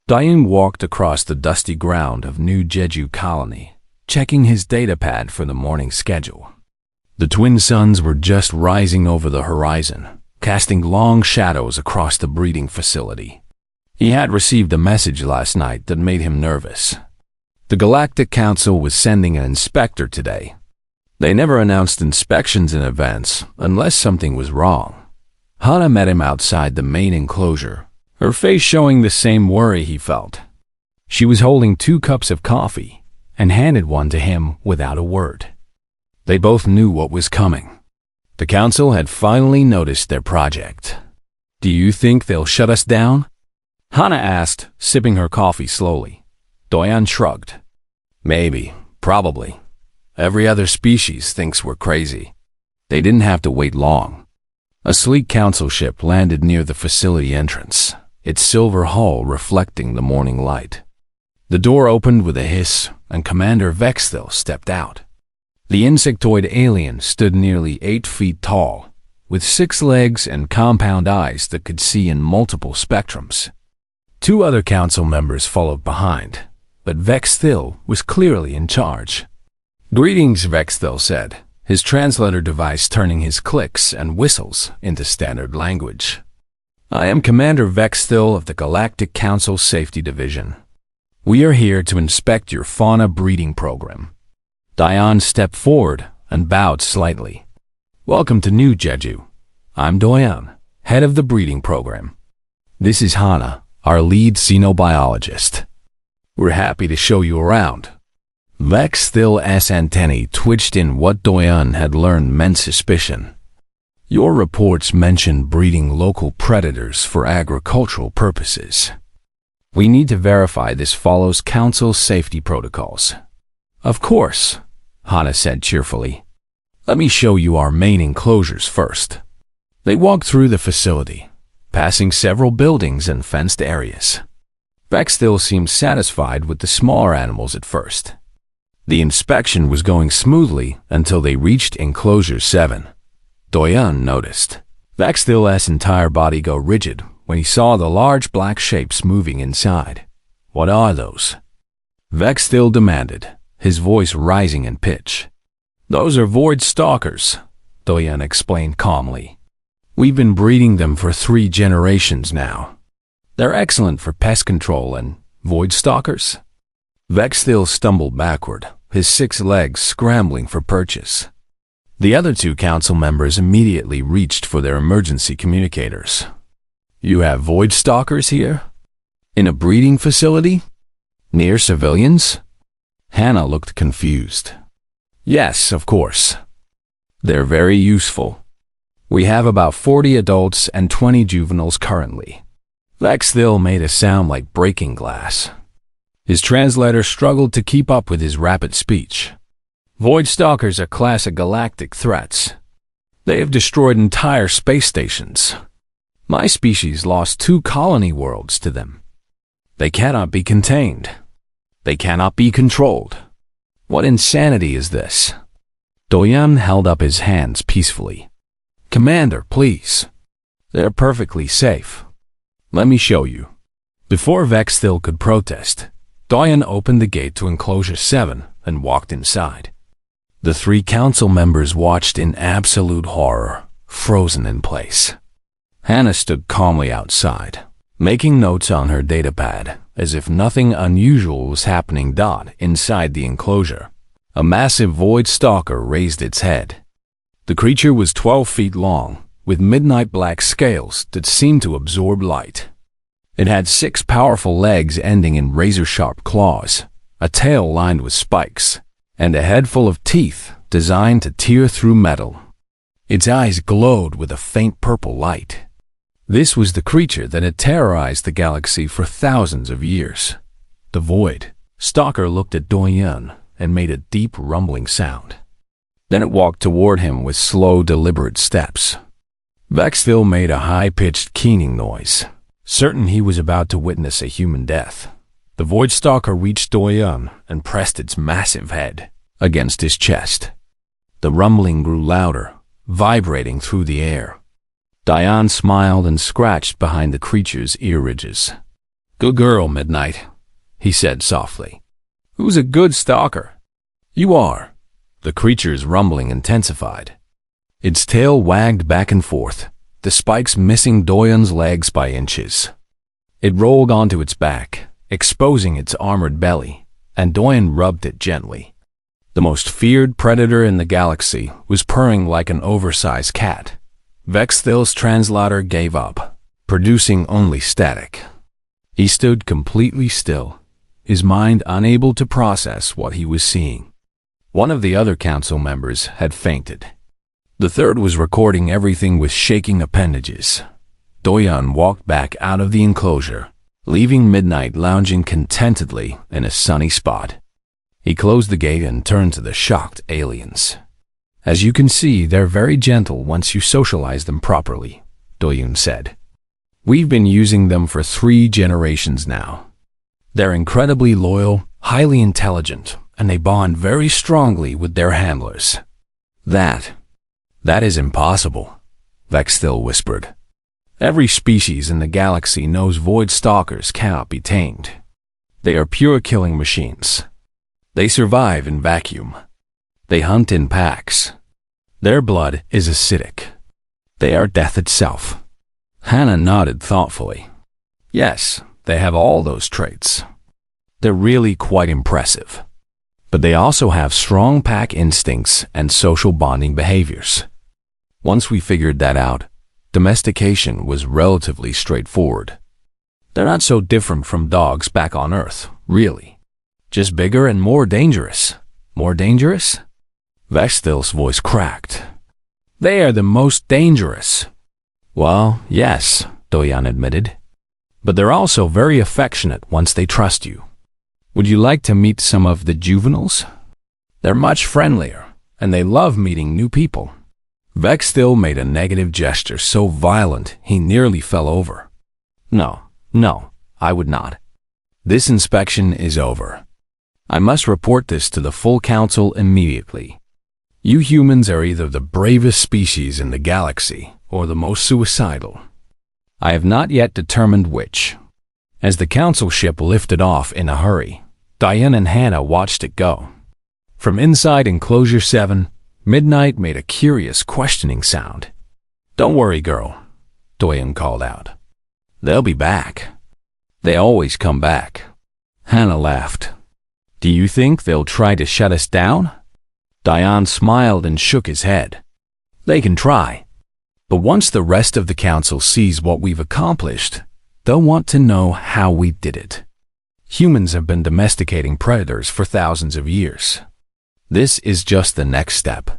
Diane walked across the dusty ground of New Jeju Colony, checking his datapad for the morning schedule. The twin suns were just rising over the horizon, casting long shadows across the breeding facility. He had received a message last night that made him nervous. The Galactic Council was sending an inspector today. They never announced inspections in advance unless something was wrong. Hana met him outside the main enclosure, her face showing the same worry he felt. She was holding 2 cups of coffee and handed one to him without a word. They both knew what was coming. The council had finally noticed their project. "Do you think they'll shut us down?" Hana asked, sipping her coffee slowly. Doyan shrugged. "Maybe, probably. Every other species thinks we're crazy." They didn't have to wait long. A sleek council ship landed near the facility entrance, its silver hull reflecting the morning light. The door opened with a hiss, and Commander Vexthil stepped out. The insectoid alien stood nearly 8 feet tall, with 6 legs and compound eyes that could see in multiple spectrums. 2 other council members followed behind, but Vexthil was clearly in charge. "Greetings," Vexthil said, his translator device turning his clicks and whistles into standard language. "I am Commander Vexthil of the Galactic Council Safety Division. We are here to inspect your fauna breeding program." Diane stepped forward and bowed slightly. "Welcome to New Jeju. I'm Doyan, head of the breeding program. This is Hana, our lead xenobiologist. We're happy to show you around." Vexthil's antennae twitched in what Doyan had learned meant suspicion. "Your reports mention breeding local predators for agricultural purposes. We need to verify this follows Council safety protocols." "Of course," Hana said cheerfully. "Let me show you our main enclosures first." They walked through the facility, passing several buildings and fenced areas. Vexthil seemed satisfied with the smaller animals at first. The inspection was going smoothly until they reached Enclosure 7. Doyan noticed Vexthil's entire body go rigid when he saw the large black shapes moving inside. "What are those?" Vexthil demanded, his voice rising in pitch. "Those are void stalkers," Doyan explained calmly. "We've been breeding them for 3 generations now. They're excellent for pest control and void stalkers." Vexthil stumbled backward, his 6 legs scrambling for purchase. The other 2 council members immediately reached for their emergency communicators. "You have void stalkers here? In a breeding facility? Near civilians?" Hana looked confused. "Yes, of course. They're very useful. We have about 40 adults and 20 juveniles currently." Vexthil made a sound like breaking glass. His translator struggled to keep up with his rapid speech. "Void stalkers are classic galactic threats. They have destroyed entire space stations. My species lost 2 colony worlds to them. They cannot be contained. They cannot be controlled. What insanity is this?" Doyan held up his hands peacefully. "Commander, please. They're perfectly safe. Let me show you." Before Vexthil could protest, Doyan opened the gate to Enclosure 7 and walked inside. The 3 council members watched in absolute horror, frozen in place. Hana stood calmly outside, making notes on her datapad, as if nothing unusual was happening. Inside the enclosure, a massive void stalker raised its head. The creature was 12 feet long, with midnight black scales that seemed to absorb light. It had 6 powerful legs ending in razor-sharp claws, a tail lined with spikes, and a head full of teeth designed to tear through metal. Its eyes glowed with a faint purple light. This was the creature that had terrorized the galaxy for thousands of years. The void stalker looked at Doyan and made a deep rumbling sound. Then it walked toward him with slow, deliberate steps. Vexthil made a high-pitched keening noise, certain he was about to witness a human death. The void stalker reached Doyan and pressed its massive head against his chest. The rumbling grew louder, vibrating through the air. Doyan smiled and scratched behind the creature's ear ridges. "Good girl, Midnight," he said softly. "Who's a good stalker?" "You are." The creature's rumbling intensified. Its tail wagged back and forth, the spikes missing Doyen's legs by inches. It rolled onto its back, exposing its armored belly, and Doyen rubbed it gently. The most feared predator in the galaxy was purring like an oversized cat. Vexthil's translator gave up, producing only static. He stood completely still, his mind unable to process what he was seeing. One of the other council members had fainted. The third was recording everything with shaking appendages. Doyen walked back out of the enclosure, leaving Midnight lounging contentedly in a sunny spot. He closed the gate and turned to the shocked aliens. "As you can see, they're very gentle once you socialize them properly," Doyen said. "We've been using them for 3 generations now. They're incredibly loyal, highly intelligent, and they bond very strongly with their handlers." That is impossible," Vexthil whispered. "Every species in the galaxy knows void stalkers cannot be tamed. They are pure killing machines. They survive in vacuum. They hunt in packs. Their blood is acidic. They are death itself." Hannah nodded thoughtfully. "Yes, they have all those traits. They're really quite impressive. But they also have strong pack instincts and social bonding behaviors. Once we figured that out, domestication was relatively straightforward. They're not so different from dogs back on Earth, really. Just bigger and more dangerous." "More dangerous?" Vexthil's voice cracked. "They are the most dangerous." "Well, yes," Doyen admitted. "But they're also very affectionate once they trust you. Would you like to meet some of the juveniles? They're much friendlier, and they love meeting new people." Vexthil made a negative gesture so violent he nearly fell over. No, I would not. This inspection is over. I must report this to the full council immediately. You humans are either the bravest species in the galaxy or the most suicidal. I have not yet determined which." As the council ship lifted off in a hurry, Diane and Hannah watched it go. From inside Enclosure 7, Midnight made a curious questioning sound. "Don't worry, girl," Doyen called out. "They'll be back. They always come back." Hannah laughed. "Do you think they'll try to shut us down?" Diane smiled and shook his head. "They can try. But once the rest of the council sees what we've accomplished, they'll want to know how we did it. Humans have been domesticating predators for thousands of years. This is just the next step."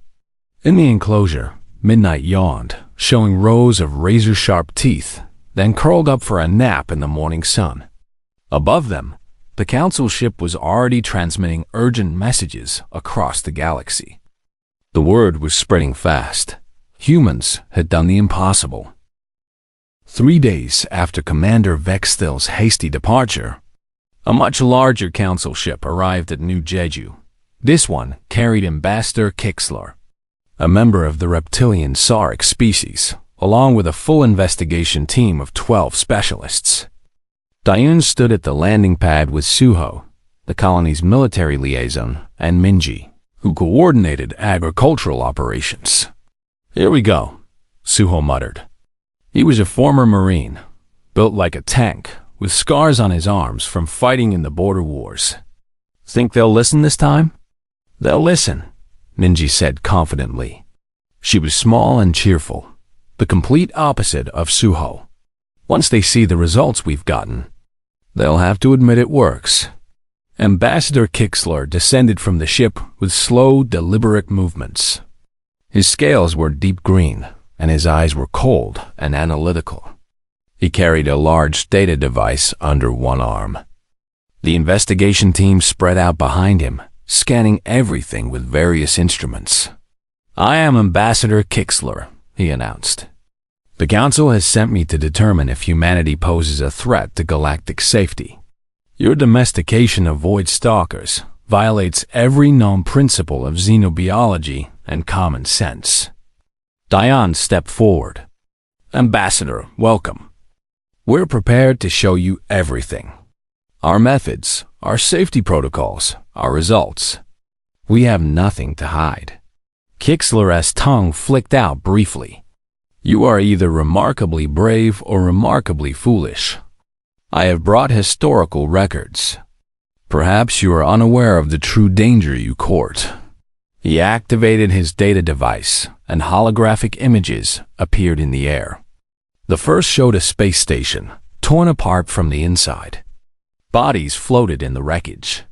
In the enclosure, Midnight yawned, showing rows of razor-sharp teeth, then curled up for a nap in the morning sun. Above them, the council ship was already transmitting urgent messages across the galaxy. The word was spreading fast. Humans had done the impossible. 3 days after Commander Vexthil's hasty departure, a much larger council ship arrived at New Jeju. This one carried Ambassador Kixler, a member of the reptilian Sauric species, along with a full investigation team of 12 specialists. Diane stood at the landing pad with Suho, the colony's military liaison, and Minji, who coordinated agricultural operations. "Here we go," Suho muttered. He was a former Marine, built like a tank, with scars on his arms from fighting in the border wars. "Think they'll listen this time?" "They'll listen," Minji said confidently. She was small and cheerful, the complete opposite of Suho. "Once they see the results we've gotten, they'll have to admit it works." Ambassador Kixler descended from the ship with slow, deliberate movements. His scales were deep green, and his eyes were cold and analytical. He carried a large data device under one arm. The investigation team spread out behind him, scanning everything with various instruments. "I am Ambassador Kixler," he announced. "The Council has sent me to determine if humanity poses a threat to galactic safety. Your domestication of void stalkers violates every known principle of xenobiology and common sense." Diane stepped forward. "Ambassador, welcome. We're prepared to show you everything. Our methods, our safety protocols, our results. We have nothing to hide. Kixler's tongue flicked out briefly. You are either remarkably brave or remarkably foolish. I have brought historical records. Perhaps you are unaware of the true danger you court. He activated his data device, and holographic images appeared in the air. The first showed a space station, torn apart from the inside. Bodies floated in the wreckage.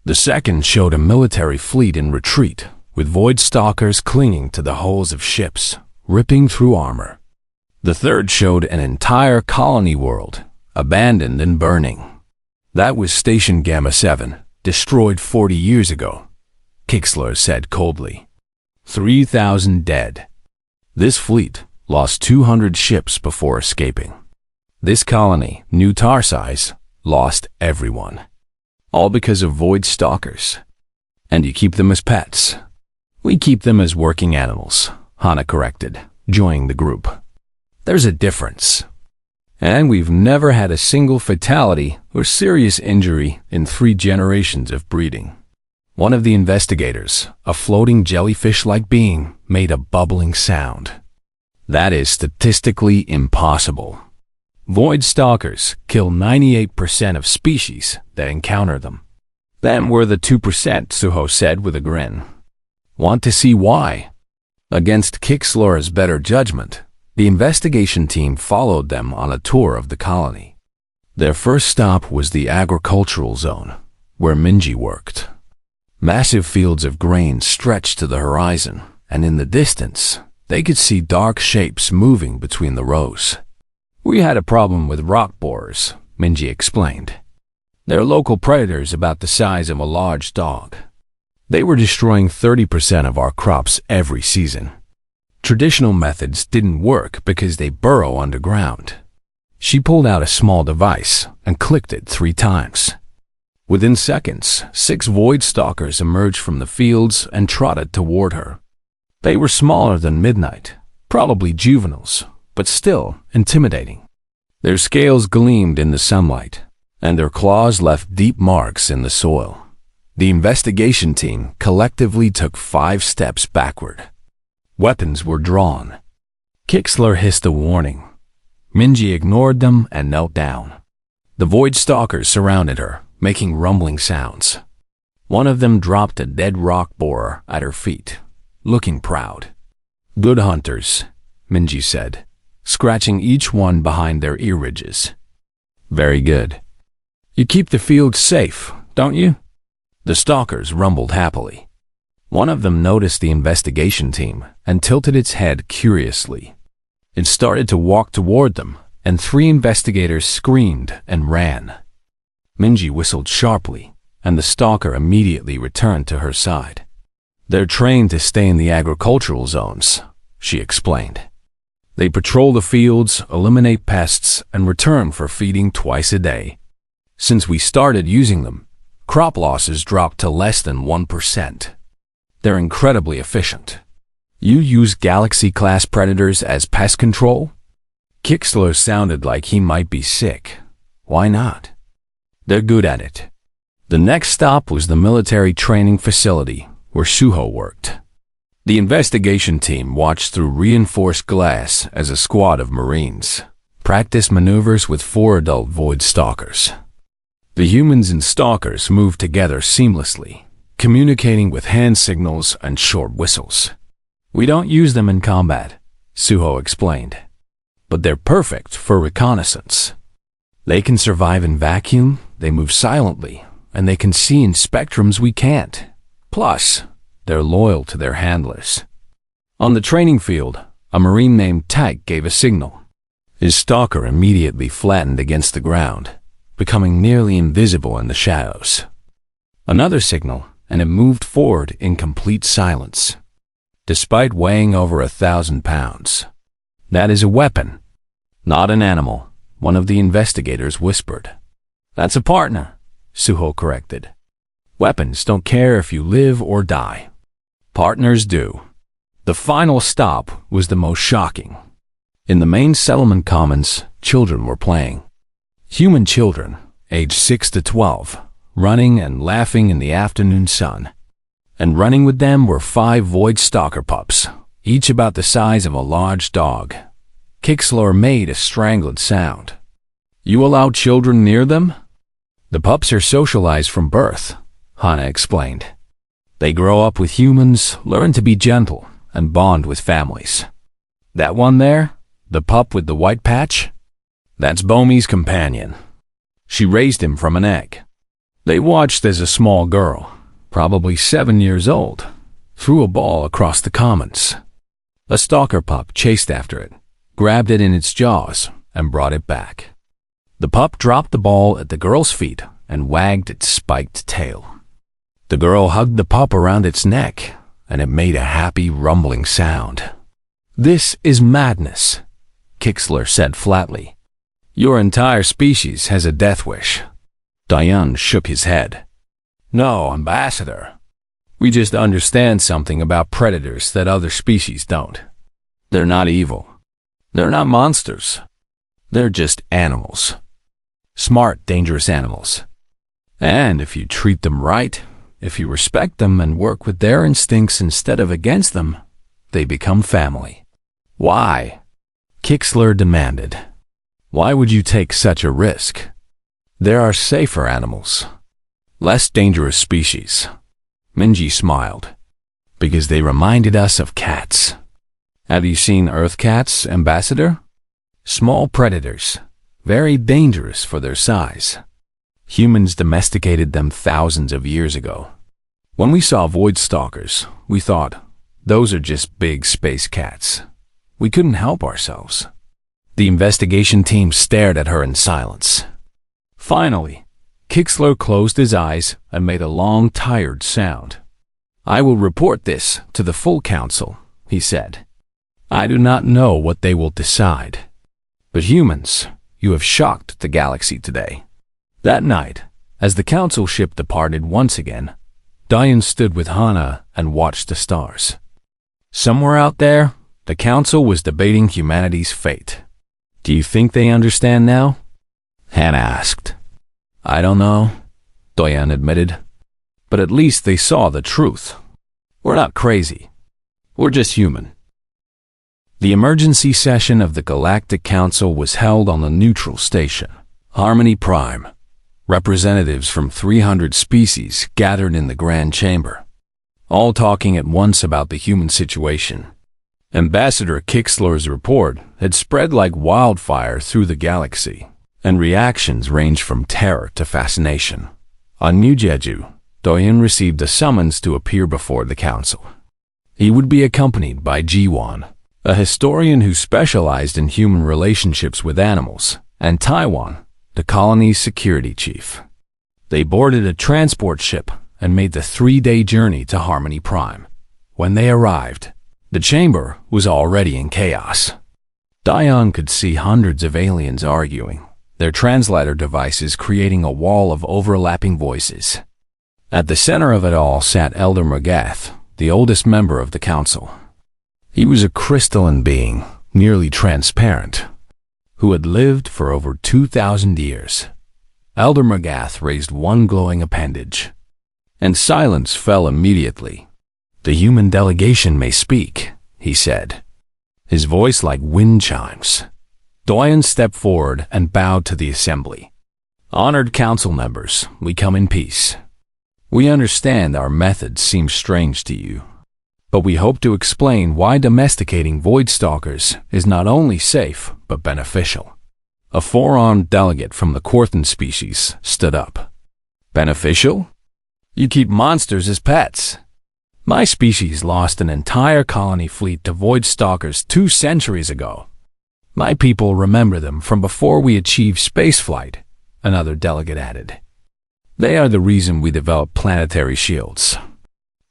The second showed a military fleet in retreat, with void stalkers clinging to the hulls of ships, ripping through armor. The third showed an entire colony world, abandoned and burning. That was Station Gamma 7, destroyed 40 years ago, Kixler said coldly. 3,000 dead. This fleet lost 200 ships before escaping. This colony, New Tarsize, lost everyone. All because of void stalkers. And you keep them as pets. We keep them as working animals, Hana corrected, joining the group. There's a difference. And we've never had a single fatality or serious injury in 3 generations of breeding. One of the investigators, a floating jellyfish-like being, made a bubbling sound. That is statistically impossible. Void stalkers kill 98% of species that encounter them. Then we're the 2%, Suho said with a grin. Want to see why? Against Kixler's better judgment, the investigation team followed them on a tour of the colony. Their first stop was the agricultural zone, where Minji worked. Massive fields of grain stretched to the horizon, and in the distance, they could see dark shapes moving between the rows. We had a problem with rock borers, Minji explained. They're local predators about the size of a large dog. They were destroying 30% of our crops every season. Traditional methods didn't work because they burrow underground. She pulled out a small device and clicked it 3 times. Within seconds, 6 void stalkers emerged from the fields and trotted toward her. They were smaller than Midnight, probably juveniles, but still intimidating. Their scales gleamed in the sunlight, and their claws left deep marks in the soil. The investigation team collectively took 5 steps backward. Weapons were drawn. Kixler hissed a warning. Minji ignored them and knelt down. The void stalkers surrounded her, making rumbling sounds. One of them dropped a dead rock borer at her feet, looking proud. Good hunters, Minji said, scratching each one behind their ear ridges. Very good. You keep the field safe, don't you? The stalkers rumbled happily. One of them noticed the investigation team and tilted its head curiously. It started to walk toward them, and 3 investigators screamed and ran. Minji whistled sharply, and the stalker immediately returned to her side. They're trained to stay in the agricultural zones, she explained. They patrol the fields, eliminate pests, and return for feeding twice a day. Since we started using them, crop losses dropped to less than 1%. They're incredibly efficient. You use Galaxy-class predators as pest control? Kixler sounded like he might be sick. Why not? They're good at it. The next stop was the military training facility, where Suho worked. The investigation team watched through reinforced glass as a squad of Marines practiced maneuvers with 4 adult void stalkers. The humans and stalkers moved together seamlessly, communicating with hand signals and short whistles. We don't use them in combat, Suho explained, but they're perfect for reconnaissance. They can survive in vacuum, they move silently, and they can see in spectrums we can't. Plus, they're loyal to their handlers. On the training field, a Marine named Tyke gave a signal. His stalker immediately flattened against the ground, becoming nearly invisible in the shadows. Another signal, and it moved forward in complete silence. Despite weighing over 1,000 pounds. That is a weapon, not an animal, one of the investigators whispered. That's a partner, Suho corrected. Weapons don't care if you live or die. Partners do. The final stop was the most shocking. In the main settlement commons, children were playing. Human children, aged 6 to 12, running and laughing in the afternoon sun. And running with them were 5 void stalker pups, each about the size of a large dog. Kixlor made a strangled sound. You allow children near them? The pups are socialized from birth, Hannah explained. They grow up with humans, learn to be gentle, and bond with families. That one there, the pup with the white patch? That's Bomy's companion. She raised him from an egg. They watched as a small girl, probably 7 years old, threw a ball across the commons. A stalker pup chased after it, grabbed it in its jaws, and brought it back. The pup dropped the ball at the girl's feet and wagged its spiked tail. The girl hugged the pup around its neck, and it made a happy, rumbling sound. This is madness, Kixlor said flatly. Your entire species has a death wish. Diane shook his head. No, Ambassador. We just understand something about predators that other species don't. They're not evil. They're not monsters. They're just animals. Smart, dangerous animals. And if you treat them right, if you respect them and work with their instincts instead of against them, they become family. Why? Kixlor demanded. Why would you take such a risk? There are safer animals, less dangerous species. Minji smiled. Because they reminded us of cats. Have you seen Earth cats, Ambassador? Small predators, very dangerous for their size. Humans domesticated them thousands of years ago. When we saw void stalkers, we thought, those are just big space cats. We couldn't help ourselves. The investigation team stared at her in silence. Finally, Kixlor closed his eyes and made a long, tired sound. I will report this to the full council, he said. I do not know what they will decide. But humans, you have shocked the galaxy today. That night, as the council ship departed once again, Diane stood with Hannah and watched the stars. Somewhere out there, the council was debating humanity's fate. Do you think they understand now? Hannah asked. I don't know, Diane admitted. But at least they saw the truth. We're not crazy. We're just human. The emergency session of the Galactic Council was held on the neutral station, Harmony Prime. Representatives from 300 species gathered in the Grand Chamber, all talking at once about the human situation. Ambassador Kixlor's report had spread like wildfire through the galaxy, and reactions ranged from terror to fascination. On New Jeju, Doyen received a summons to appear before the council. He would be accompanied by Jiwon, a historian who specialized in human relationships with animals, and Taiwan, the colony's security chief. They boarded a transport ship and made the 3-day journey to Harmony Prime. When they arrived, the chamber was already in chaos. Diane could see hundreds of aliens arguing, their translator devices creating a wall of overlapping voices. At the center of it all sat Elder Magath, the oldest member of the council. He was a crystalline being, nearly transparent, who had lived for over 2,000 years. Elder Magath raised one glowing appendage, and silence fell immediately. The human delegation may speak, he said, his voice like wind chimes. Doyen stepped forward and bowed to the assembly. Honored council members, we come in peace. We understand our methods seem strange to you, but we hope to explain why domesticating void stalkers is not only safe, but beneficial. A 4-armed delegate from the Quarthan species stood up. Beneficial? You keep monsters as pets. My species lost an entire colony fleet to void stalkers 2 centuries ago. My people remember them from before we achieved spaceflight, another delegate added. They are the reason we developed planetary shields.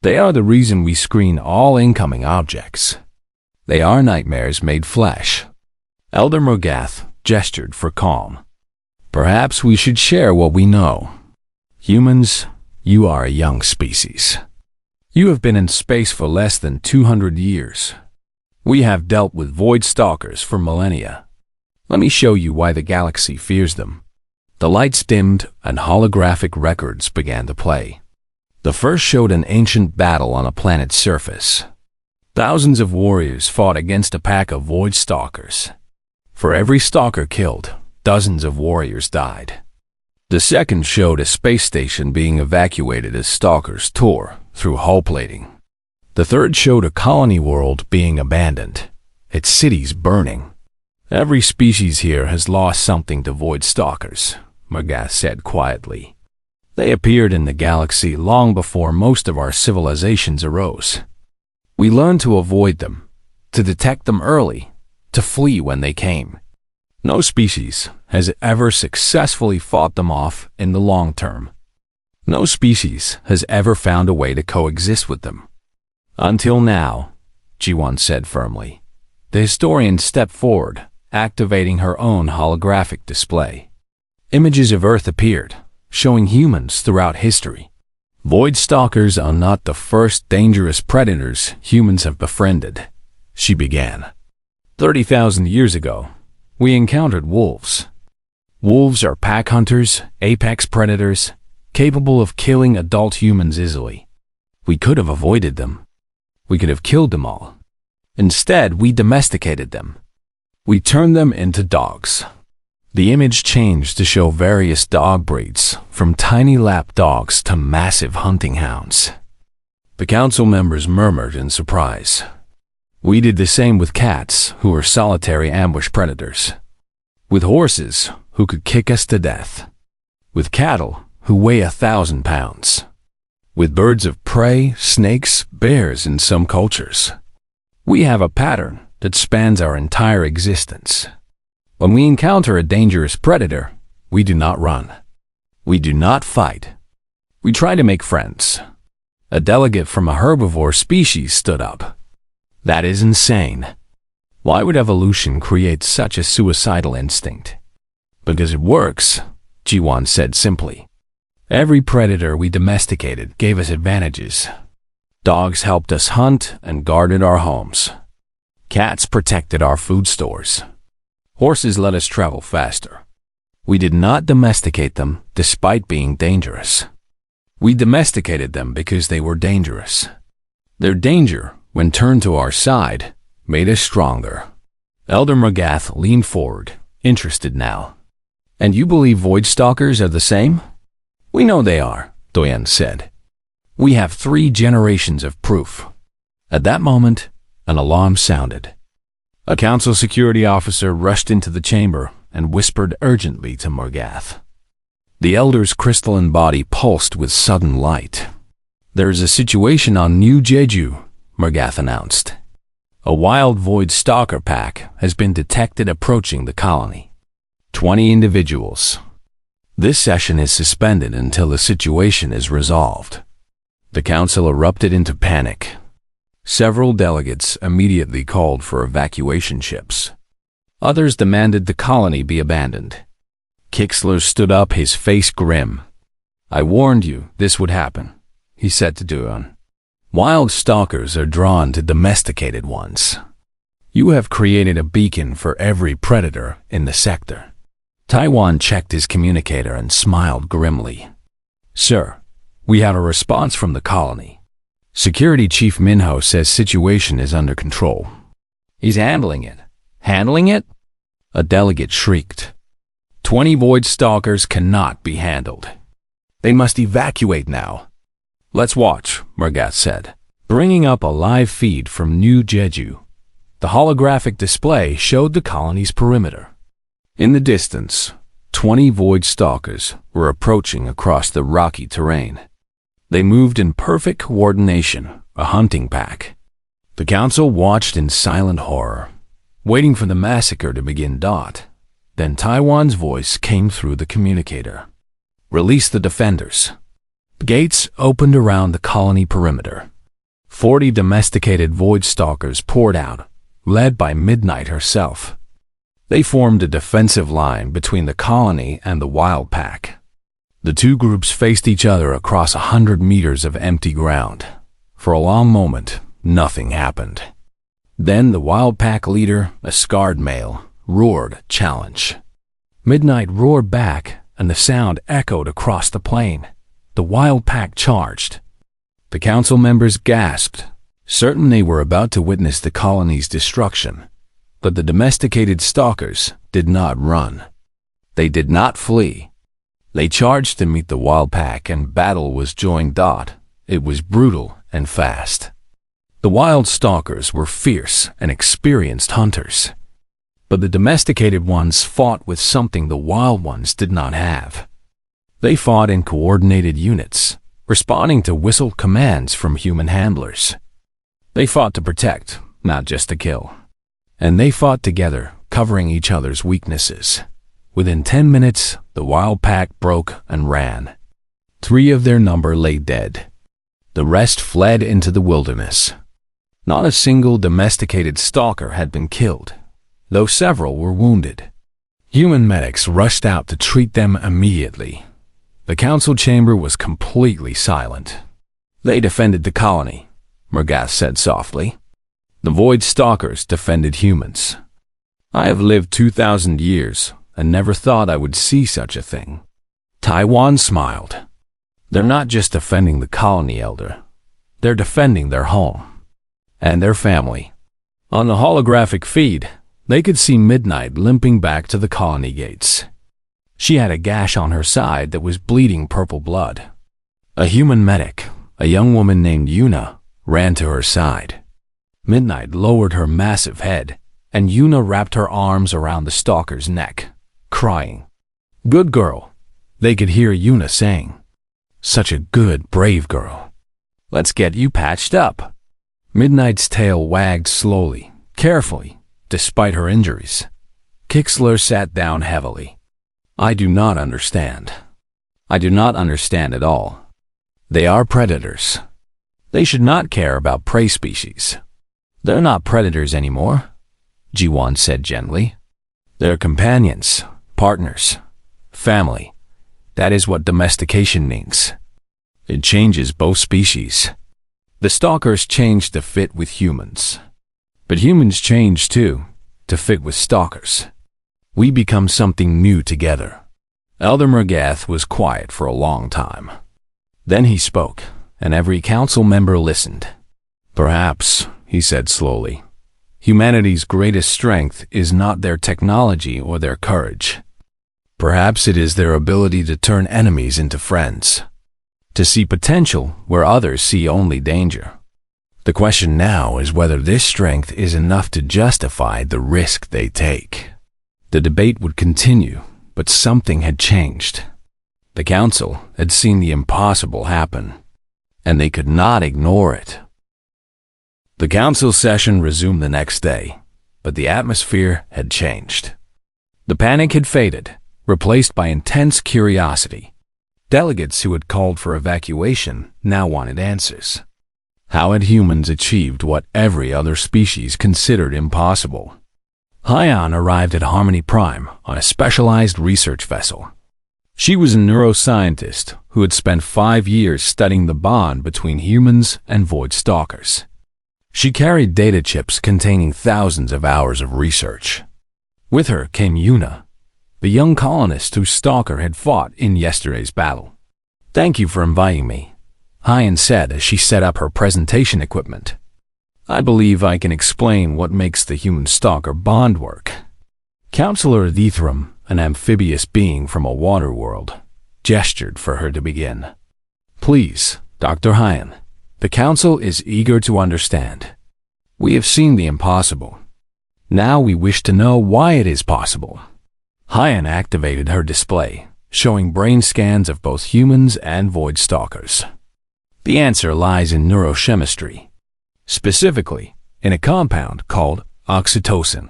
They are the reason we screen all incoming objects. They are nightmares made flesh. Elder Morgath gestured for calm. Perhaps we should share what we know. Humans, you are a young species. You have been in space for less than 200 years. We have dealt with void stalkers for millennia. Let me show you why the galaxy fears them. The lights dimmed and holographic records began to play. The first showed an ancient battle on a planet's surface. Thousands of warriors fought against a pack of void stalkers. For every stalker killed, dozens of warriors died. The second showed a space station being evacuated as stalkers tore through hull plating. The third showed a colony world being abandoned, its cities burning. Every species here has lost something to void stalkers, Morgath said quietly. They appeared in the galaxy long before most of our civilizations arose. We learned to avoid them, to detect them early, to flee when they came. No species has ever successfully fought them off in the long term. No species has ever found a way to coexist with them. Until now, Ji-won said firmly. The historian stepped forward, activating her own holographic display. Images of Earth appeared, showing humans throughout history. Void stalkers are not the first dangerous predators humans have befriended, she began. 30,000 years ago, we encountered wolves. Wolves are pack hunters, apex predators, capable of killing adult humans easily. We could have avoided them. We could have killed them all. Instead, we domesticated them. We turned them into dogs. The image changed to show various dog breeds, from tiny lap dogs to massive hunting hounds. The council members murmured in surprise. We did the same with cats, who were solitary ambush predators. With horses, who could kick us to death. With cattle, who weigh 1,000 pounds. With birds of prey, snakes, bears in some cultures. We have a pattern that spans our entire existence. When we encounter a dangerous predator, we do not run. We do not fight. We try to make friends. A delegate from a herbivore species stood up. That is insane. Why would evolution create such a suicidal instinct? Because it works, Ji-won said simply. Every predator we domesticated gave us advantages. Dogs helped us hunt and guarded our homes. Cats protected our food stores. Horses let us travel faster. We did not domesticate them despite being dangerous. We domesticated them because they were dangerous. Their danger, when turned to our side, made us stronger. Elder Morgath leaned forward, interested now. And you believe void stalkers are the same? We know they are, Doyen said. We have 3 generations of proof. At that moment, an alarm sounded. A council security officer rushed into the chamber and whispered urgently to Morgath. The elder's crystalline body pulsed with sudden light. There is a situation on New Jeju, Morgath announced. A wild void stalker pack has been detected approaching the colony. 20 individuals. This session is suspended until the situation is resolved. The council erupted into panic. Several delegates immediately called for evacuation ships. Others demanded the colony be abandoned. Kixler stood up, his face grim. I warned you this would happen, he said to Duan. Wild stalkers are drawn to domesticated ones. You have created a beacon for every predator in the sector. Taiwan checked his communicator and smiled grimly. Sir, we have a response from the colony. Security Chief Minho says situation is under control. He's handling it. Handling it? A delegate shrieked. 20 void stalkers cannot be handled. They must evacuate now. Let's watch, Morgath said, bringing up a live feed from New Jeju. The holographic display showed the colony's perimeter. In the distance, 20 void stalkers were approaching across the rocky terrain. They moved in perfect coordination, a hunting pack. The council watched in silent horror, waiting for the massacre to begin. Then Taiwan's voice came through the communicator. Release the defenders. Gates opened around the colony perimeter. 40 domesticated void stalkers poured out, led by Midnight herself. They formed a defensive line between the colony and the wild pack. The 2 groups faced each other across 100 meters of empty ground. For a long moment, nothing happened. Then the wild pack leader, a scarred male, roared challenge. Midnight roared back, and the sound echoed across the plain. The wild pack charged. The council members gasped, certain they were about to witness the colony's destruction. But the domesticated stalkers did not run. They did not flee. They charged to meet the wild pack, and battle was joined. It was brutal and fast. The wild stalkers were fierce and experienced hunters. But the domesticated ones fought with something the wild ones did not have. They fought in coordinated units, responding to whistled commands from human handlers. They fought to protect, not just to kill. And they fought together, covering each other's weaknesses. Within 10 minutes, the wild pack broke and ran. 3 of their number lay dead. The rest fled into the wilderness. Not a single domesticated stalker had been killed, though several were wounded. Human medics rushed out to treat them immediately. The council chamber was completely silent. They defended the colony, Morgath said softly. The void stalkers defended humans. I have lived 2,000 years and never thought I would see such a thing. Taiwan smiled. They're not just defending the colony, Elder. They're defending their home and their family. On the holographic feed, they could see Midnight limping back to the colony gates. She had a gash on her side that was bleeding purple blood. A human medic, a young woman named Yuna, ran to her side. Midnight lowered her massive head, and Yuna wrapped her arms around the stalker's neck, crying. "Good girl," they could hear Yuna saying. "Such a good, brave girl. Let's get you patched up." Midnight's tail wagged slowly, carefully, despite her injuries. Kixler sat down heavily. "I do not understand. I do not understand at all. They are predators. They should not care about prey species. They're not predators anymore," Jiwan said gently. "They're companions, partners, family. That is what domestication means. It changes both species. The stalkers change to fit with humans. But humans change too, to fit with stalkers. We become something new together." Elder Morgath was quiet for a long time. Then he spoke, and every council member listened. "Perhaps," he said slowly, "humanity's greatest strength is not their technology or their courage. Perhaps it is their ability to turn enemies into friends, to see potential where others see only danger. The question now is whether this strength is enough to justify the risk they take." The debate would continue, but something had changed. The council had seen the impossible happen, and they could not ignore it. The council session resumed the next day, but the atmosphere had changed. The panic had faded, replaced by intense curiosity. Delegates who had called for evacuation now wanted answers. How had humans achieved what every other species considered impossible? Hyan arrived at Harmony Prime on a specialized research vessel. She was a neuroscientist who had spent 5 years studying the bond between humans and void stalkers. She carried data chips containing thousands of hours of research. With her came Yuna, the young colonist whose stalker had fought in yesterday's battle. "Thank you for inviting me," Hyan said as she set up her presentation equipment. "I believe I can explain what makes the human-stalker bond work." Counselor Thethram, an amphibious being from a water world, gestured for her to begin. "Please, Dr. Hyan, the Council is eager to understand. We have seen the impossible. Now we wish to know why it is possible." Hyan activated her display, showing brain scans of both humans and void stalkers. The answer lies in neurochemistry, specifically in a compound called oxytocin.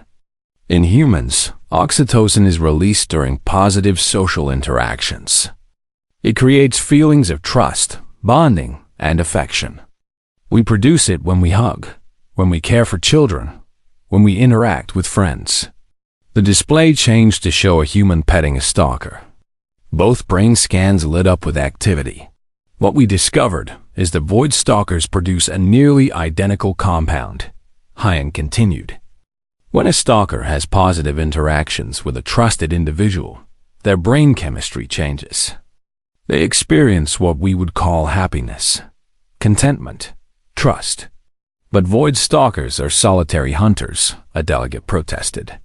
In humans, oxytocin is released during positive social interactions. It creates feelings of trust, bonding, and affection. We produce it when we hug, when we care for children, when we interact with friends. The display changed to show a human petting a stalker. Both brain scans lit up with activity. What we discovered is that void stalkers produce a nearly identical compound, Hyan continued. When a stalker has positive interactions with a trusted individual, their brain chemistry changes. They experience what we would call happiness, contentment, trust. But void stalkers are solitary hunters, a delegate protested.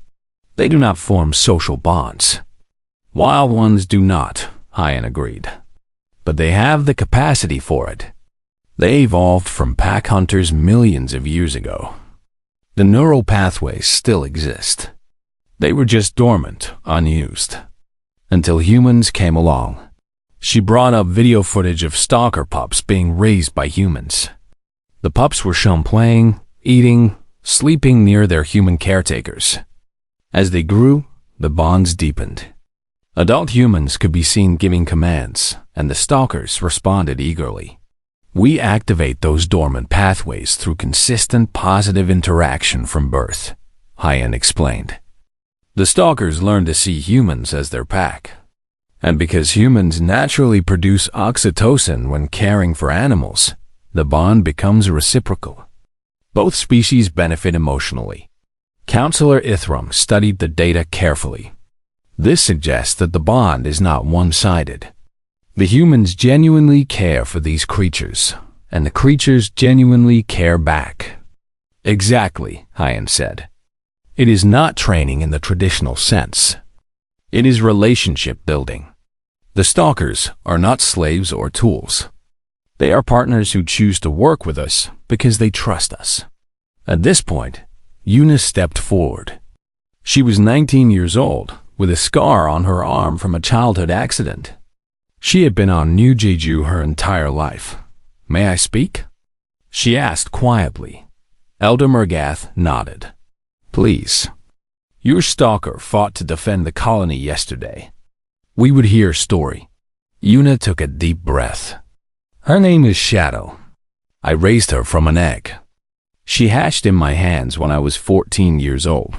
They do not form social bonds. Wild ones do not, Hyan agreed. But they have the capacity for it. They evolved from pack hunters millions of years ago. The neural pathways still exist. They were just dormant, unused. Until humans came along. She brought up video footage of stalker pups being raised by humans. The pups were shown playing, eating, sleeping near their human caretakers. As they grew, the bonds deepened. Adult humans could be seen giving commands, and the stalkers responded eagerly. We activate those dormant pathways through consistent positive interaction from birth, Hyan explained. The stalkers learn to see humans as their pack. And because humans naturally produce oxytocin when caring for animals, the bond becomes reciprocal. Both species benefit emotionally. Counselor Ithram studied the data carefully. This suggests that the bond is not one-sided. The humans genuinely care for these creatures, and the creatures genuinely care back. Exactly, Hyan said. It is not training in the traditional sense. It is relationship building. The stalkers are not slaves or tools. They are partners who choose to work with us because they trust us. At this point, Yuna stepped forward. She was 19 years old, with a scar on her arm from a childhood accident. She had been on New Jeju her entire life. May I speak? She asked quietly. Elder Murgath nodded. Please. Your stalker fought to defend the colony yesterday. We would hear a story. Yuna took a deep breath. Her name is Shadow. I raised her from an egg. She hatched in my hands when I was 14 years old.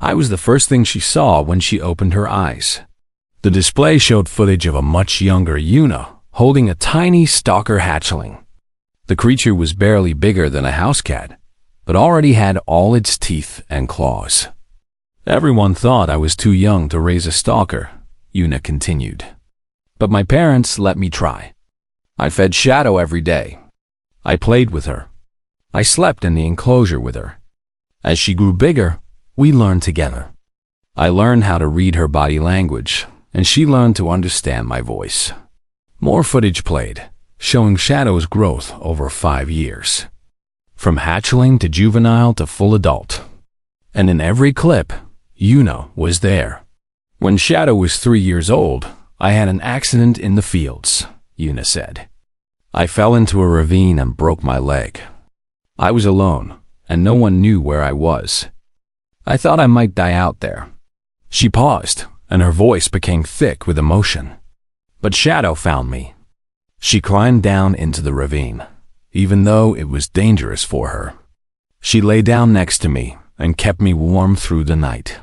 I was the first thing she saw when she opened her eyes. The display showed footage of a much younger Yuna holding a tiny stalker hatchling. The creature was barely bigger than a house cat, but already had all its teeth and claws. Everyone thought I was too young to raise a stalker, Yuna continued. But my parents let me try. I fed Shadow every day. I played with her. I slept in the enclosure with her. As she grew bigger, we learned together. I learned how to read her body language, and she learned to understand my voice. More footage played, showing Shadow's growth over 5 years. From hatchling to juvenile to full adult. And in every clip, Yuna was there. When Shadow was 3 years old, I had an accident in the fields, Yuna said. I fell into a ravine and broke my leg. I was alone, and no one knew where I was. I thought I might die out there. She paused, and her voice became thick with emotion. But Shadow found me. She climbed down into the ravine, even though it was dangerous for her. She lay down next to me and kept me warm through the night.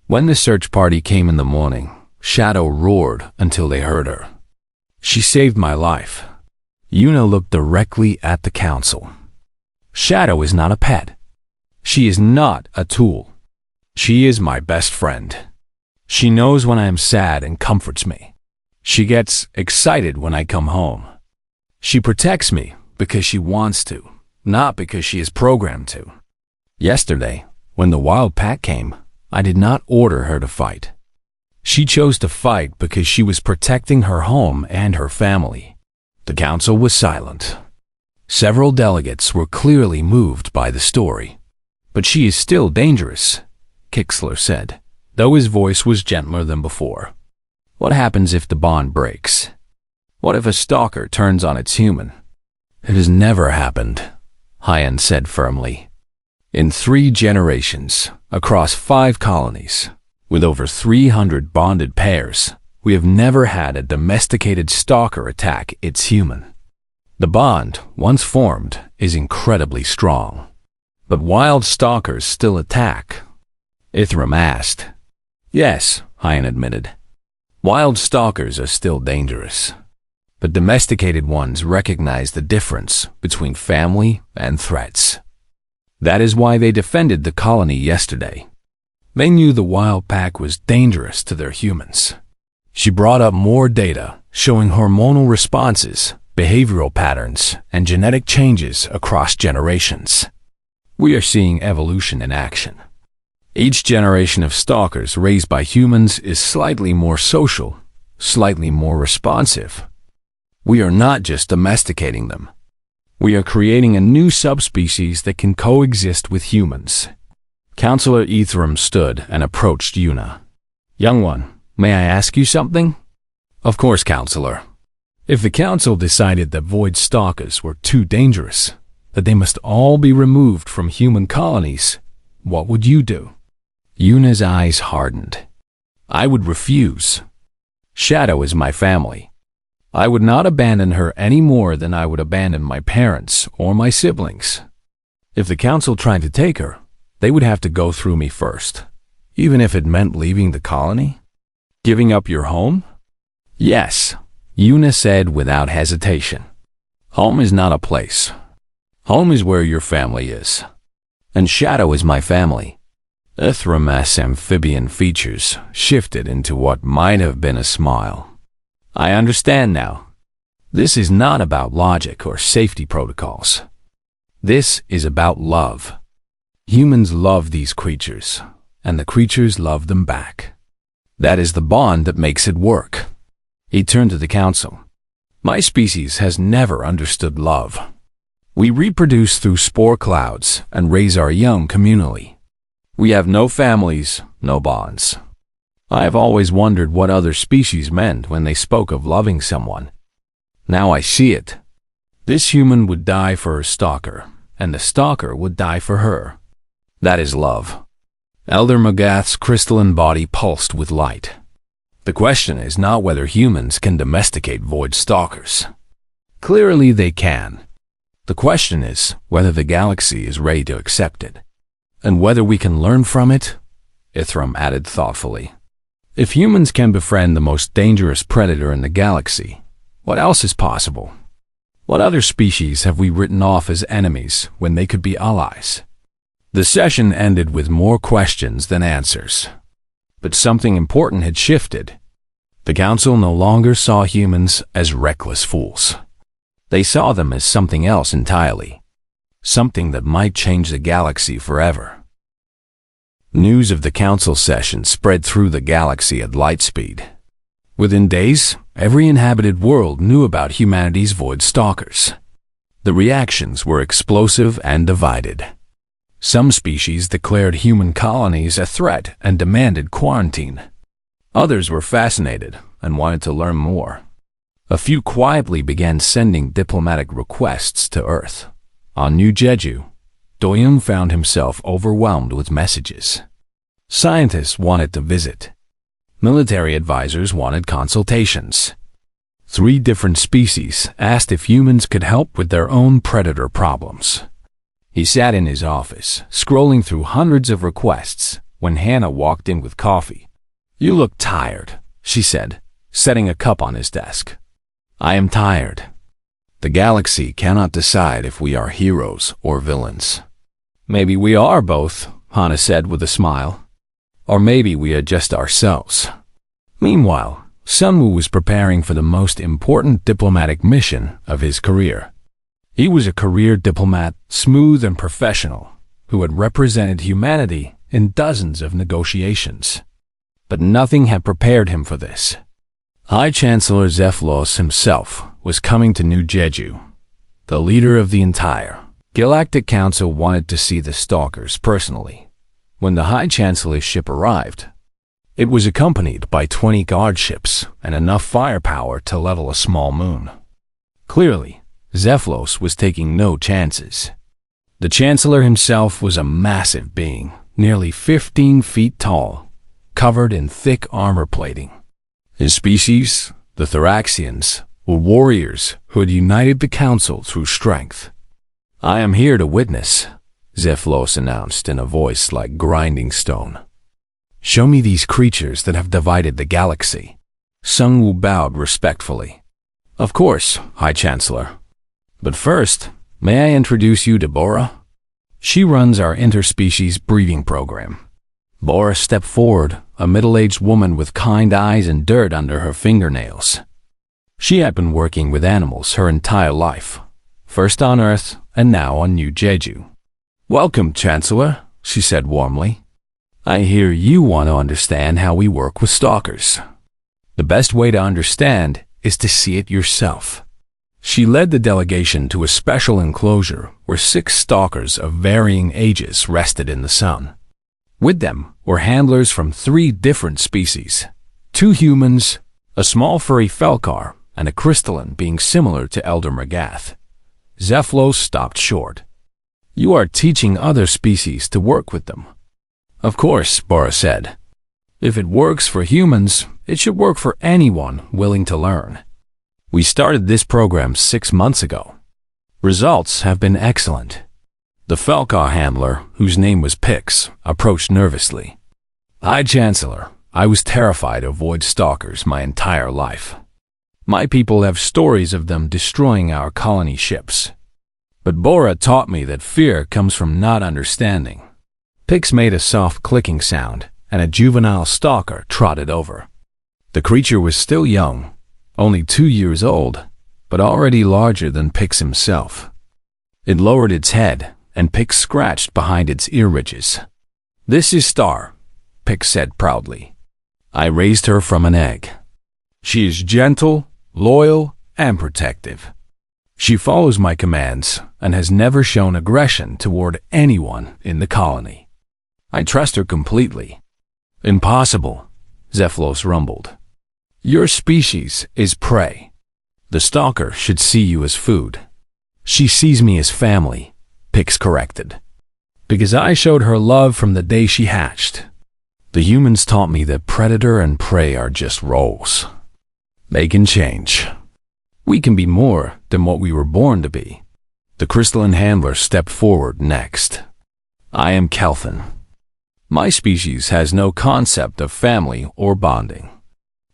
When the search party came in the morning, Shadow roared until they heard her. She saved my life. Yuna looked directly at the council. Shadow is not a pet. She is not a tool. She is my best friend. She knows when I am sad and comforts me. She gets excited when I come home. She protects me because she wants to, not because she is programmed to. Yesterday, when the wild pack came, I did not order her to fight. She chose to fight because she was protecting her home and her family. The council was silent. Several delegates were clearly moved by the story. But she is still dangerous, Kixler said, though his voice was gentler than before. What happens if the bond breaks? What if a stalker turns on its human? It has never happened, Hyan said firmly. In 3 generations, across 5 colonies, with over 300 bonded pairs, we have never had a domesticated stalker attack its human. The bond, once formed, is incredibly strong. But wild stalkers still attack? Ithram asked. Yes, Hyan admitted. Wild stalkers are still dangerous. But domesticated ones recognize the difference between family and threats. That is why they defended the colony yesterday. They knew the wild pack was dangerous to their humans, She brought up more data showing hormonal responses, behavioral patterns, and genetic changes across generations. We are seeing evolution in action. Each generation of stalkers raised by humans is slightly more social, slightly more responsive. We are not just domesticating them. We are creating a new subspecies that can coexist with humans. Counselor Ethram stood and approached Yuna. Young one, may I ask you something? Of course, Counselor. If the Council decided that void stalkers were too dangerous, that they must all be removed from human colonies, what would you do? Yuna's eyes hardened. I would refuse. Shadow is my family. I would not abandon her any more than I would abandon my parents or my siblings. If the Council tried to take her, they would have to go through me first, even if it meant leaving the colony. Giving up your home? Yes, Yuna said without hesitation. Home is not a place. Home is where your family is. And Shadow is my family. Ithram's amphibian features shifted into what might have been a smile. I understand now. This is not about logic or safety protocols. This is about love. Humans love these creatures, and the creatures love them back. That is the bond that makes it work. He turned to the Council. My species has never understood love. We reproduce through spore clouds and raise our young communally. We have no families, no bonds. I have always wondered what other species meant when they spoke of loving someone. Now I see it. This human would die for her stalker, and the stalker would die for her. That is love. Elder Magath's crystalline body pulsed with light. The question is not whether humans can domesticate void stalkers. Clearly they can. The question is whether the galaxy is ready to accept it. And whether we can learn from it, Ithram added thoughtfully. If humans can befriend the most dangerous predator in the galaxy, what else is possible? What other species have we written off as enemies when they could be allies? The session ended with more questions than answers. But something important had shifted. The Council no longer saw humans as reckless fools. They saw them as something else entirely. Something that might change the galaxy forever. News of the Council session spread through the galaxy at light speed. Within days, every inhabited world knew about humanity's void stalkers. The reactions were explosive and divided. Some species declared human colonies a threat and demanded quarantine. Others were fascinated and wanted to learn more. A few quietly began sending diplomatic requests to Earth. On New Jeju, Doyoung found himself overwhelmed with messages. Scientists wanted to visit. Military advisors wanted consultations. 3 different species asked if humans could help with their own predator problems. He sat in his office, scrolling through hundreds of requests, when Hannah walked in with coffee. You look tired, she said, setting a cup on his desk. I am tired. The galaxy cannot decide if we are heroes or villains. Maybe we are both, Hannah said with a smile. Or maybe we are just ourselves. Meanwhile, Sunwoo was preparing for the most important diplomatic mission of his career. He was a career diplomat, smooth and professional, who had represented humanity in dozens of negotiations. But nothing had prepared him for this. High Chancellor Zephylos himself was coming to New Jeju. The leader of the entire Galactic Council wanted to see the stalkers personally. When the High Chancellor's ship arrived, it was accompanied by 20 guard ships and enough firepower to level a small moon. Clearly, Zephylos was taking no chances. The Chancellor himself was a massive being, nearly 15 feet tall, covered in thick armor plating. His species, the Thoraxians, were warriors who had united the Council through strength. I am here to witness, Zephylos announced in a voice like grinding stone. Show me these creatures that have divided the galaxy. Sunwoo bowed respectfully. Of course, High Chancellor. But first, may I introduce you to Bora? She runs our interspecies breeding program. Bora stepped forward, a middle-aged woman with kind eyes and dirt under her fingernails. She had been working with animals her entire life, first on Earth and now on New Jeju. "Welcome, Chancellor," she said warmly. "I hear you want to understand how we work with stalkers. The best way to understand is to see it yourself." She led the delegation to a special enclosure where 6 stalkers of varying ages rested in the sun. With them were handlers from 3 different species, 2 humans, a small furry felkar, and a crystalline being similar to Elder Magath. Zephylos stopped short. "You are teaching other species to work with them." "Of course," Bora said. "If it works for humans, it should work for anyone willing to learn. We started this program 6 months ago. Results have been excellent." The felkar handler, whose name was Pix, approached nervously. "Hi, Chancellor. I was terrified of void stalkers my entire life. My people have stories of them destroying our colony ships. But Bora taught me that fear comes from not understanding." Pix made a soft clicking sound, and a juvenile stalker trotted over. The creature was still young, only 2 years old, but already larger than Pix himself. It lowered its head, and Pix scratched behind its ear ridges. "This is Star," Pix said proudly. "I raised her from an egg. She is gentle, loyal, and protective. She follows my commands and has never shown aggression toward anyone in the colony. I trust her completely." "Impossible," Zephylos rumbled. "Your species is prey. The stalker should see you as food." "She sees me as family," Pix corrected. "Because I showed her love from the day she hatched. The humans taught me that predator and prey are just roles. They can change. We can be more than what we were born to be." The crystalline handler stepped forward next. "I am Kelvin. My species has no concept of family or bonding.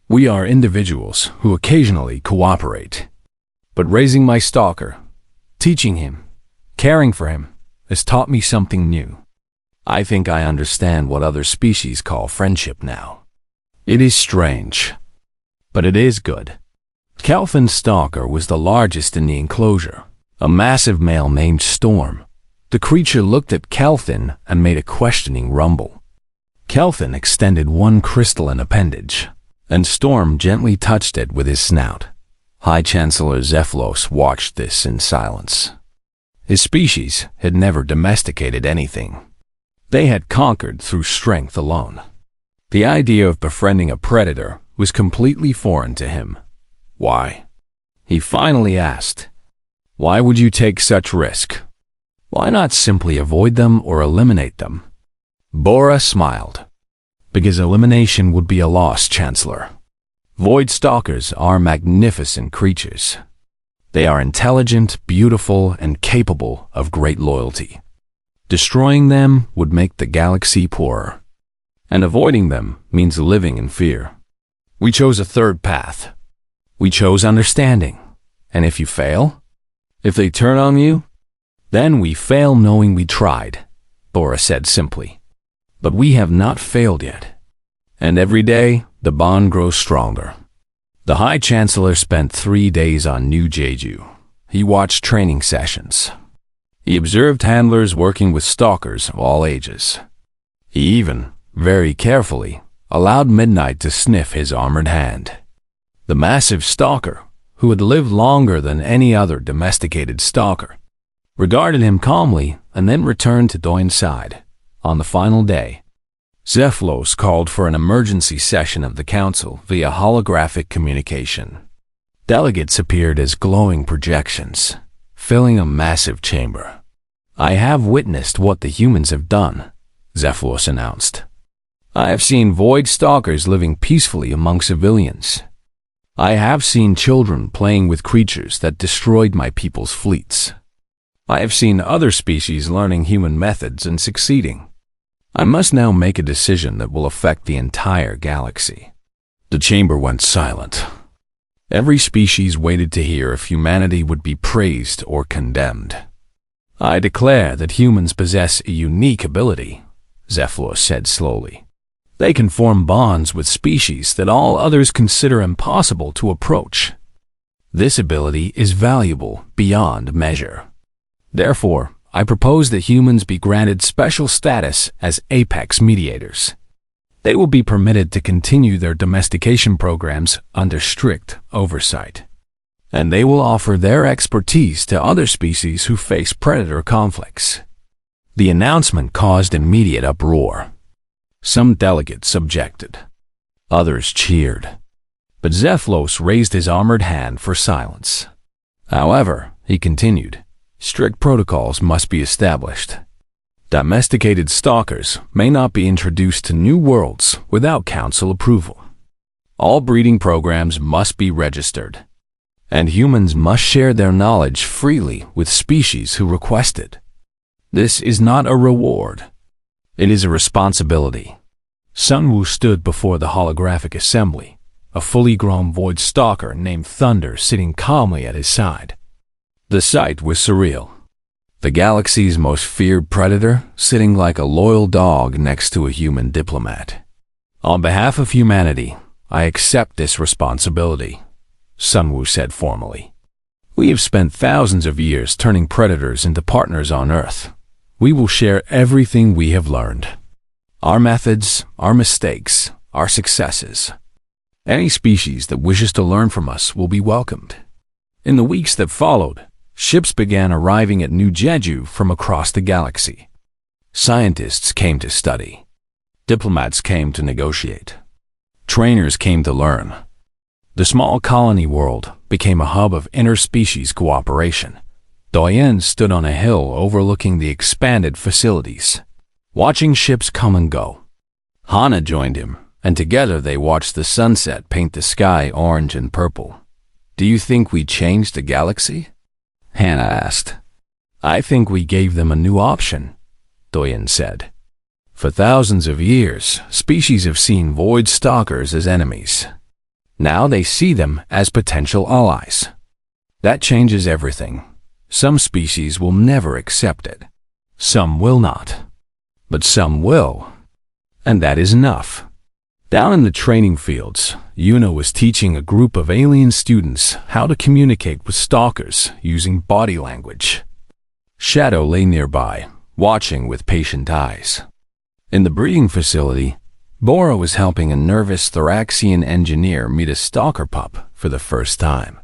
We are individuals who occasionally cooperate. But raising my stalker, teaching him, caring for him, has taught me something new. I think I understand what other species call friendship now. It is strange, but it is good." Kelvin's stalker was the largest in the enclosure, a massive male named Storm. The creature looked at Kelvin and made a questioning rumble. Kelvin extended one crystalline appendage, and Storm gently touched it with his snout. High Chancellor Zephylos watched this in silence. His species had never domesticated anything. They had conquered through strength alone. The idea of befriending a predator was completely foreign to him. "Why?" he finally asked. "Why would you take such risk? Why not simply avoid them or eliminate them?" Bora smiled. "Because elimination would be a loss, Chancellor. Void stalkers are magnificent creatures. They are intelligent, beautiful, and capable of great loyalty. Destroying them would make the galaxy poorer, and avoiding them means living in fear. We chose a third path. We chose understanding. And if you fail, if they turn on you, then we fail knowing we tried," Bora said simply. "But we have not failed yet. And every day, the bond grows stronger." The High Chancellor spent 3 days on New Jeju. He watched training sessions. He observed handlers working with stalkers of all ages. He even, very carefully, allowed Midnight to sniff his armored hand. The massive stalker, who had lived longer than any other domesticated stalker, regarded him calmly and then returned to Doin's side. On the final day, Zephylos called for an emergency session of the Council via holographic communication. Delegates appeared as glowing projections, filling a massive chamber. "I have witnessed what the humans have done," Zephylos announced. "I have seen void stalkers living peacefully among civilians. I have seen children playing with creatures that destroyed my people's fleets. I have seen other species learning human methods and succeeding. I must now make a decision that will affect the entire galaxy." The chamber went silent. Every species waited to hear if humanity would be praised or condemned. "I declare that humans possess a unique ability," Zephylos said slowly. They can form bonds with species that all others consider impossible to approach. This ability is valuable beyond measure. Therefore, I propose that humans be granted special status as apex mediators. They will be permitted to continue their domestication programs under strict oversight. And they will offer their expertise to other species who face predator conflicts. The announcement caused immediate uproar. Some delegates objected. Others cheered. But Zephylos raised his armored hand for silence. However, he continued, strict protocols must be established. Domesticated stalkers may not be introduced to new worlds without council approval. All breeding programs must be registered. And humans must share their knowledge freely with species who request it. This is not a reward. It is a responsibility. Sunwoo stood before the holographic assembly, a fully grown void stalker named Thunder sitting calmly at his side. The sight was surreal. The galaxy's most feared predator sitting like a loyal dog next to a human diplomat. On behalf of humanity, I accept this responsibility, Sunwoo said formally. We have spent thousands of years turning predators into partners on Earth. We will share everything we have learned. Our methods, our mistakes, our successes. Any species that wishes to learn from us will be welcomed. In the weeks that followed, ships began arriving at New Jeju from across the galaxy. Scientists came to study. Diplomats came to negotiate. Trainers came to learn. The small colony world became a hub of interspecies cooperation. Doyen stood on a hill overlooking the expanded facilities, watching ships come and go. Hana joined him, and together they watched the sunset paint the sky orange and purple. Do you think we changed the galaxy? Hana asked. I think we gave them a new option, Doyen said. For thousands of years, species have seen void stalkers as enemies. Now they see them as potential allies. That changes everything. Some species will never accept it. Some will not. But some will. And that is enough. Down in the training fields, Yuna was teaching a group of alien students how to communicate with stalkers using body language. Shadow lay nearby, watching with patient eyes. In the breeding facility, Bora was helping a nervous Thoraxian engineer meet a stalker pup for the first time.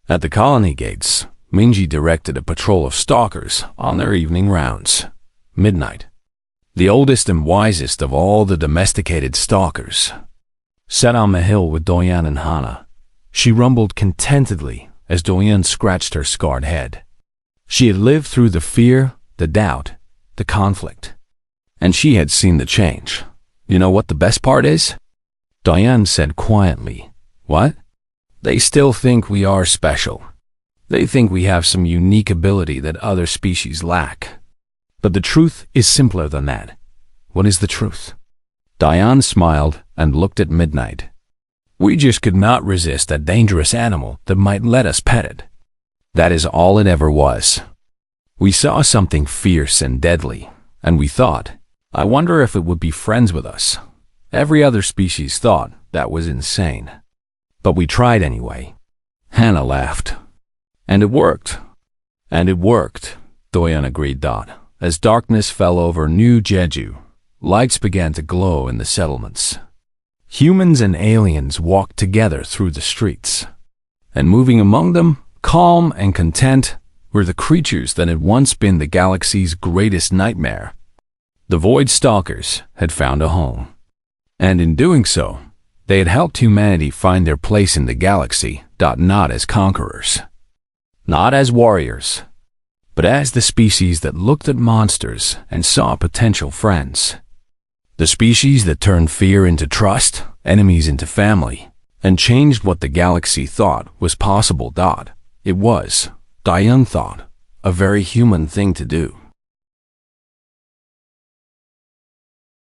At the colony gates, Minji directed a patrol of stalkers on their evening rounds. Midnight. The oldest and wisest of all the domesticated stalkers sat on the hill with Doyen and Hana. She rumbled contentedly as Doyen scratched her scarred head. She had lived through the fear, the doubt, the conflict. And she had seen the change. You know what the best part is? Doyen said quietly. What? They still think we are special. They think we have some unique ability that other species lack. But the truth is simpler than that. What is the truth? Doyen smiled and looked at Midnight. We just could not resist a dangerous animal that might let us pet it. That is all it ever was. We saw something fierce and deadly, and we thought, I wonder if it would be friends with us. Every other species thought that was insane. But we tried anyway. Hana laughed. And it worked. And it worked, Doyen agreed. As darkness fell over New Jeju, lights began to glow in the settlements. Humans and aliens walked together through the streets. And moving among them, calm and content, were the creatures that had once been the galaxy's greatest nightmare. The Void Stalkers had found a home. And in doing so, they had helped humanity find their place in the galaxy, not as conquerors. Not as warriors, but as the species that looked at monsters and saw potential friends. The species that turned fear into trust, enemies into family, and changed what the galaxy thought was possible. It was, Doyen thought, a very human thing to do.